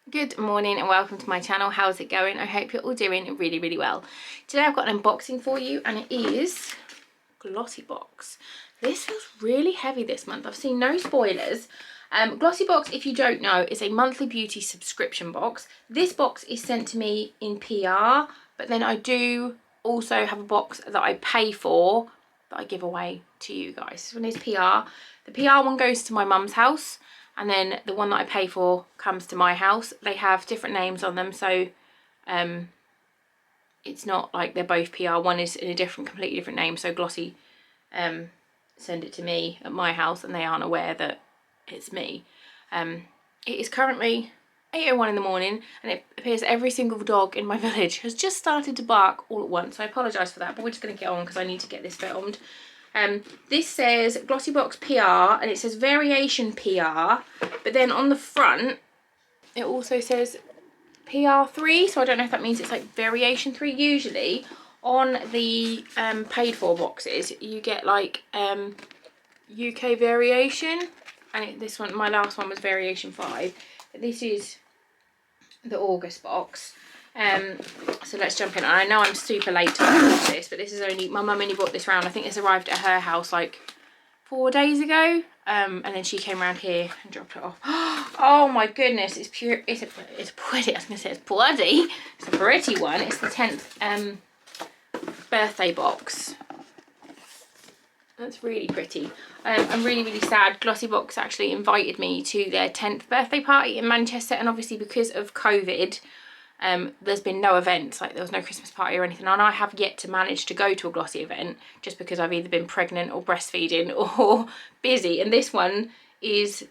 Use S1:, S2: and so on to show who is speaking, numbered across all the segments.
S1: Good morning and welcome to my channel. How's it going? I hope you're all doing really well. Today I've got an unboxing for you and it is Glossybox. This feels really heavy this month. I've seen no spoilers. Glossybox, if you don't know, is a monthly beauty subscription box. This box is sent to me in PR, but then I do also have a box that I pay for that I give away to you guys. This one is PR. The PR one goes to my mum's house, and then the one that I pay for comes to my house. They have different names on them, so it's not like they're both PR. One is in a completely different name. So Glossy send it to me at my house, and they aren't aware that it's me. It is currently 8:01 in the morning, and it appears every single dog in my village has just started to bark all at once. So I apologise for that, but we're just going to get on because I need to get this filmed. This says Glossybox PR, and it says Variation PR, but then on the front it also says PR3, so I don't know if that means it's like Variation 3. Usually on the paid for boxes you get like UK Variation, and this one, my last one, was Variation 5, but this is the August box. So let's jump in. I know I'm super late to this, but this is only, my mum only brought this round. I think this arrived at her house like 4 days ago, and then she came around here and dropped it off. Oh my goodness, it's pure, it's pretty. I was gonna say it's bloody. It's a pretty one. It's the 10th birthday box. That's really pretty. I'm really sad. Glossybox actually invited me to their 10th birthday party in Manchester, and obviously because of COVID, there's been no events, like there was no Christmas party or anything, and I have yet to manage to go to a Glossy event just because I've either been pregnant or breastfeeding or busy, and this one is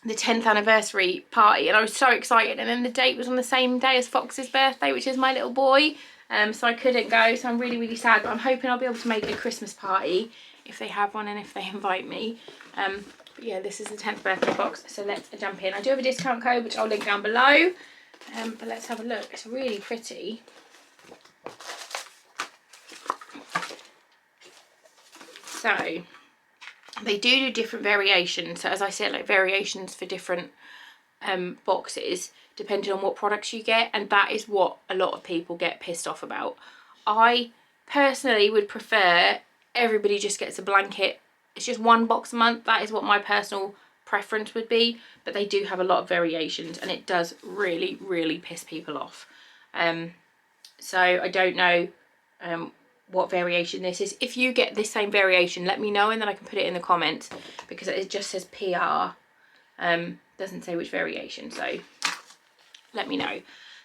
S1: the 10th anniversary party and I was so excited, and then the date was on the same day as Fox's birthday, which is my little boy, so I couldn't go, so I'm really sad, but I'm hoping I'll be able to make it a Christmas party if they have one and if they invite me. But yeah, this is the 10th birthday box, so let's jump in. I do have a discount code which I'll link down below. But let's have a look. It's really pretty. So they do different variations. So as I said, like variations for different boxes depending on what products you get, and that is what a lot of people get pissed off about. I personally would prefer everybody just gets a blanket. It's just one box a month. That is what my personal preference would be, but they do have a lot of variations and it does really piss people off. So I don't know what variation this is. If you get this same variation, let me know and then I can put it in the comments, because it just says PR, doesn't say which variation, so let me know.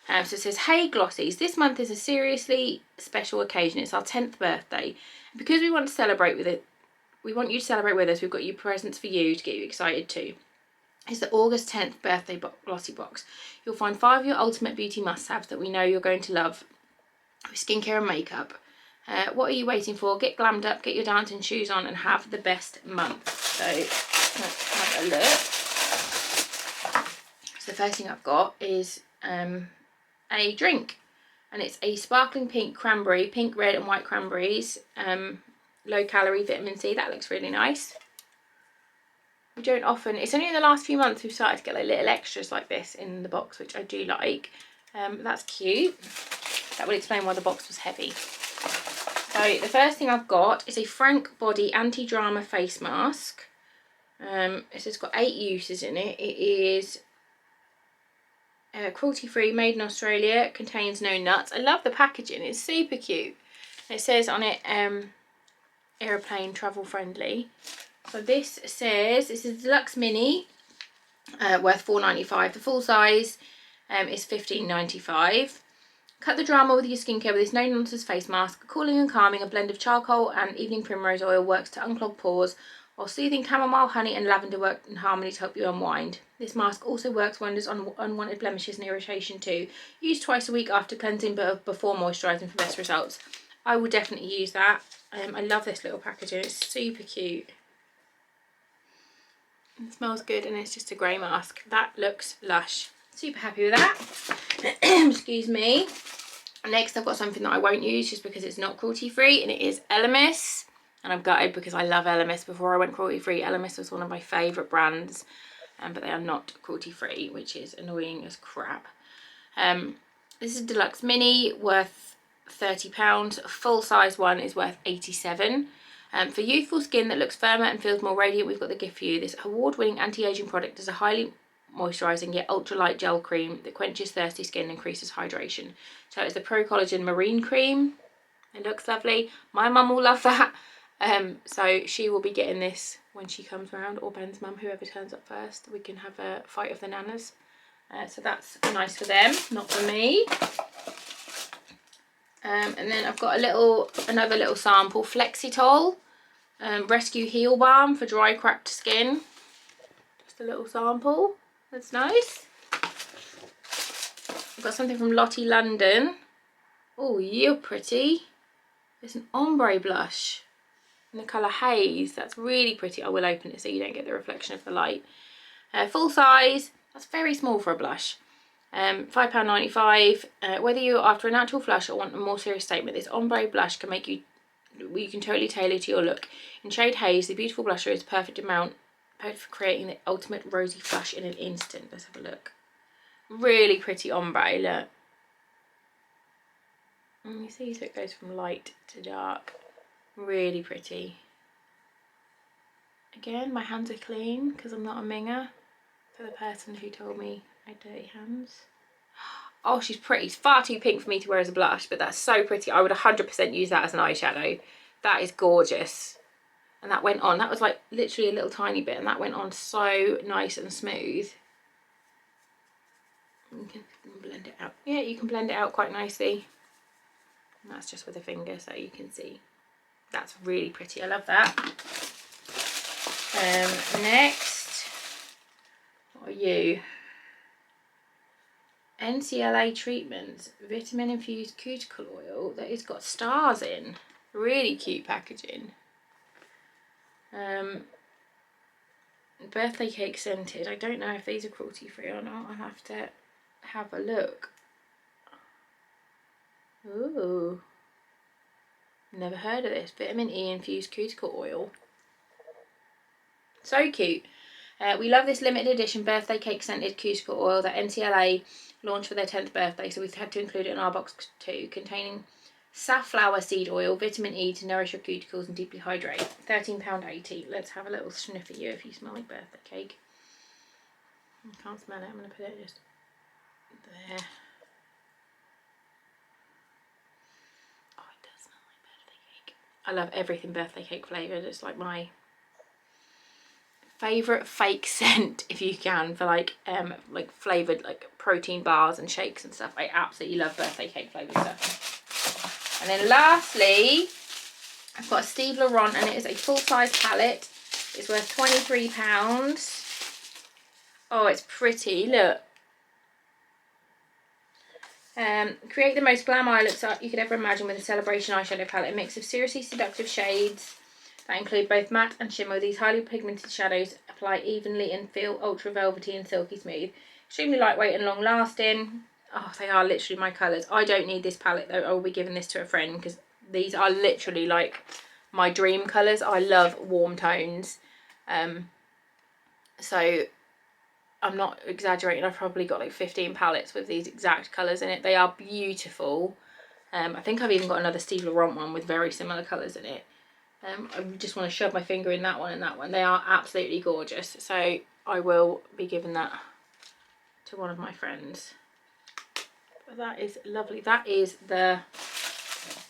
S1: So it says, hey Glossies, this month is a seriously special occasion. It's our 10th birthday. Because we want to celebrate with it, we want you to celebrate with us. We've got you presents for you to get you excited too. It's the August 10th birthday Glossybox. You'll find 5 of your ultimate beauty must-haves that we know you're going to love with skincare and makeup. What are you waiting for? Get glammed up, get your dancing shoes on and have the best month. So let's have a look. So the first thing I've got is a drink, and it's a sparkling pink cranberry, pink, red and white cranberries, low calorie vitamin C. That looks really nice. We don't often, it's only in the last few months we've started to get like little extras like this in the box, which I do like. That's cute. That would explain why the box was heavy. So the first thing I've got is a Frank Body Anti-Drama Face Mask. It's got 8 uses in it. It is cruelty-free, made in Australia, contains no nuts. I love the packaging, it's super cute. It says on it aeroplane travel friendly. So this says, this is deluxe mini, worth $4.95. The full size is $15.95. Cut the drama with your skincare with this no nonsense face mask. Cooling and calming, a blend of charcoal and evening primrose oil works to unclog pores, while soothing chamomile, honey and lavender work in harmony to help you unwind. This mask also works wonders on unwanted blemishes and irritation too. Use twice a week after cleansing but before moisturising for best results. I will definitely use that. I love this little packaging, it's super cute. It smells good and it's just a grey mask. That looks lush. Super happy with that. Excuse me. Next I've got something that I won't use just because it's not cruelty free, and it is Elemis. And I'm gutted because I love Elemis. Before I went cruelty free, Elemis was one of my favourite brands. but they are not cruelty free, which is annoying as crap. This is a deluxe mini, worth £30. A full size one is worth £87. For youthful skin that looks firmer and feels more radiant, we've got the gift for you. This award-winning anti-aging product is a highly moisturising yet ultra-light gel cream that quenches thirsty skin and increases hydration. So it's the Pro Collagen Marine Cream. It looks lovely. My mum will love that. So she will be getting this when she comes around, or Ben's mum, whoever turns up first. We can have a fight of the nanas. So that's nice for them, not for me. And then I've got another little sample, Flexitol Rescue Heal Balm for dry, cracked skin. Just a little sample. That's nice. I've got something from Lottie London. Oh, you're pretty. It's an ombre blush in the colour Haze. That's really pretty. I will open it so you don't get the reflection of the light. Full size. That's very small for a blush. £5.95. Whether you're after a natural flush or want a more serious statement, this ombre blush can make you can totally tailor to your look. In shade Haze, the beautiful blusher is perfect for creating the ultimate rosy flush in an instant. Let's have a look. Really pretty ombre, look. And you see, so it goes from light to dark. Really pretty. Again, my hands are clean because I'm not a minger. For the person who told me I had dirty hands. Oh, she's pretty. It's far too pink for me to wear as a blush, but that's so pretty. I would 100% use that as an eyeshadow. That is gorgeous. And that went on. That was like literally a little tiny bit, and that went on so nice and smooth. You can blend it out. Yeah, you can blend it out quite nicely. And that's just with a finger, so you can see. That's really pretty. I love that. Next, what are you? NCLA treatments, vitamin infused cuticle oil that has got stars in. Really cute packaging. Birthday cake scented. I don't know if these are cruelty free or not. I'll have to have a look. Ooh. Never heard of this. Vitamin E infused cuticle oil. So cute. We love this limited edition birthday cake scented cuticle oil that NCLA launched for their 10th birthday, so we've had to include it in our box too, containing safflower seed oil, vitamin E to nourish your cuticles and deeply hydrate. £13.80. Let's have a little sniff at you if you smell like birthday cake. I can't smell it. I'm going to put it just there. Oh, it does smell like birthday cake. I love everything birthday cake flavoured. It's like my favourite fake scent, if you can, for like flavoured like protein bars and shakes and stuff. I absolutely love birthday cake flavoured stuff. And then lastly, I've got a Steve Laurent, and it is a full-size palette. It's worth £23. Oh, it's pretty, look. Create the most glam eye looks you could ever imagine with a celebration eyeshadow palette. A mix of seriously seductive shades that include both matte and shimmer. These highly pigmented shadows apply evenly and feel ultra velvety and silky smooth. Extremely lightweight and long lasting. Oh, they are literally my colours. I don't need this palette though. I will be giving this to a friend because these are literally like my dream colours. I love warm tones. So I'm not exaggerating. I've probably got like 15 palettes with these exact colours in it. They are beautiful. I think I've even got another Steve Laurent one with very similar colours in it. I just want to shove my finger in that one and that one. They are absolutely gorgeous. So I will be giving that to one of my friends. But that is lovely. That is the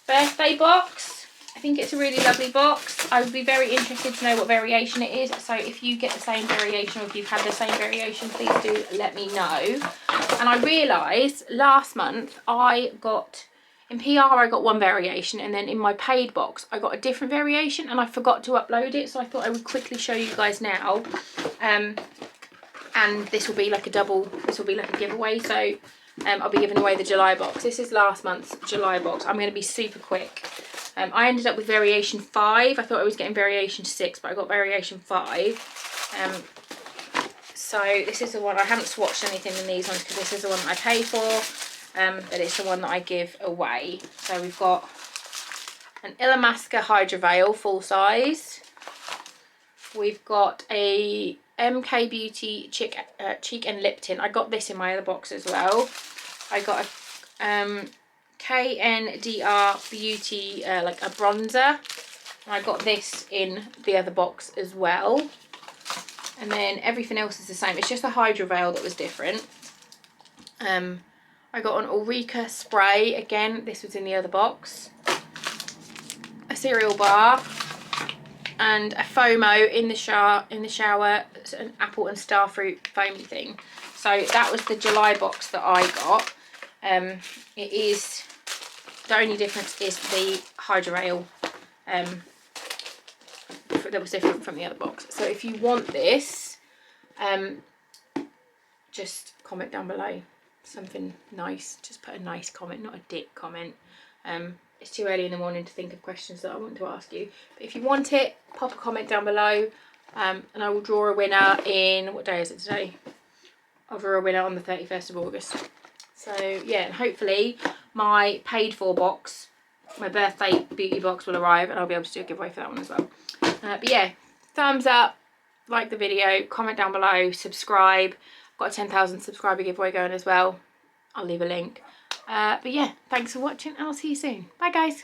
S1: birthday box. I think it's a really lovely box. I would be very interested to know what variation it is. So if you get the same variation, or if you've had the same variation, please do let me know. And I realised last month I got... in PR I got one variation, and then in my paid box I got a different variation, and I forgot to upload it, so I thought I would quickly show you guys now. And this will be like a giveaway, so I'll be giving away the July box. This is last month's July box. I'm going to be super quick. I ended up with variation 5. I thought I was getting variation 6, but I got variation 5. So this is the one. I haven't swatched anything in these ones because this is the one that I pay for. But it's the one that I give away. So we've got an Illamasqua Hydra Veil full size. We've got a MK Beauty Cheek and Lip Tint. I got this in my other box as well. I got a KNDR Beauty like a bronzer. And I got this in the other box as well. And then everything else is the same. It's just the Hydra Veil that was different. I got an Ulrika spray. Again, this was in the other box. A cereal bar. And a FOMO in the shower, an apple and starfruit foamy thing. So that was the July box that I got. It is, the only difference is the Hydra Veil that was different from the other box. So if you want this, just comment down below something nice. Just put a nice comment, not a dick comment. It's too early in the morning to think of questions that I want to ask you. But if you want it, pop a comment down below, and I will draw a winner in, what day is it today? I'll draw a winner on the 31st of August. So yeah, and hopefully my paid for box, my birthday beauty box, will arrive and I'll be able to do a giveaway for that one as well. But yeah, thumbs up, like the video, comment down below, subscribe. I've got a 10,000 subscriber giveaway going as well. I'll leave a link. But yeah, thanks for watching and I'll see you soon. Bye guys.